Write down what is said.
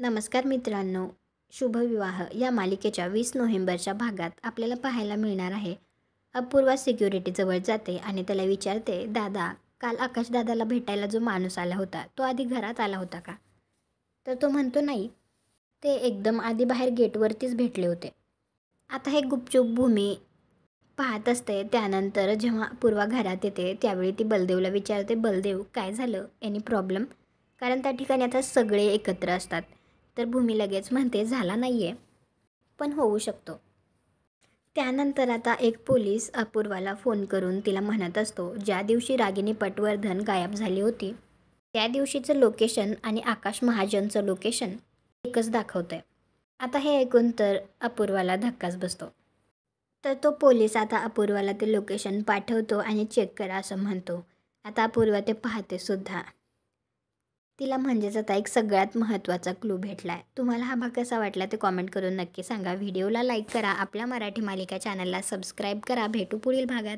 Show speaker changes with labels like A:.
A: नमस्कार मित्रांनो, शुभविवाह या मालिकेच्या 20 नोव्हेंबरच्या भागात आपल्याला पाहायला मिळणार आहे. अपूर्वा सिक्युरिटीजवळ जाते आणि त्याला विचारते, दादा, काल आकाशदादाला भेटायला जो माणूस आला होता तो आधी घरात आला होता का? तर तो म्हणतो नाही, ते एकदम आधी बाहेर गेटवरतीच भेटले होते. आता हे गुपचूप भूमी पाहत असते. त्यानंतर जेव्हा अपूर्वा घरात येते त्यावेळी ती बलदेवला विचारते, बलदेव काय झालं, एनी प्रॉब्लेम? कारण त्या ठिकाणी आता सगळे एकत्र असतात. तर भूमी लगेच म्हणते, झाला नाही आहे, पण होऊ शकतो. त्यानंतर आता एक पोलीस अपूर्वाला फोन करून तिला म्हणत असतो, ज्या दिवशी रागिनी पटवर्धन गायब झाली होती त्या दिवशीचं लोकेशन आणि आकाश महाजनचं लोकेशन एकच दाखवतंय. आता हे ऐकून तर अपूर्वाला धक्काच बसतो. तर तो पोलीस आता अपूर्वाला ते लोकेशन पाठवतो आणि चेक करा असं म्हणतो. आता अपूर्वा ते पाहते सुद्धा. तिला म्हणजेच आता एक सगळ्यात महत्त्वाचा क्लू भेटला आहे. तुम्हाला हा भाग कसा वाटला ते कॉमेंट करून नक्की सांगा. व्हिडिओला लाईक करा, आपल्या मराठी मालिका चॅनलला सबस्क्राईब करा. भेटू पुढील भागात.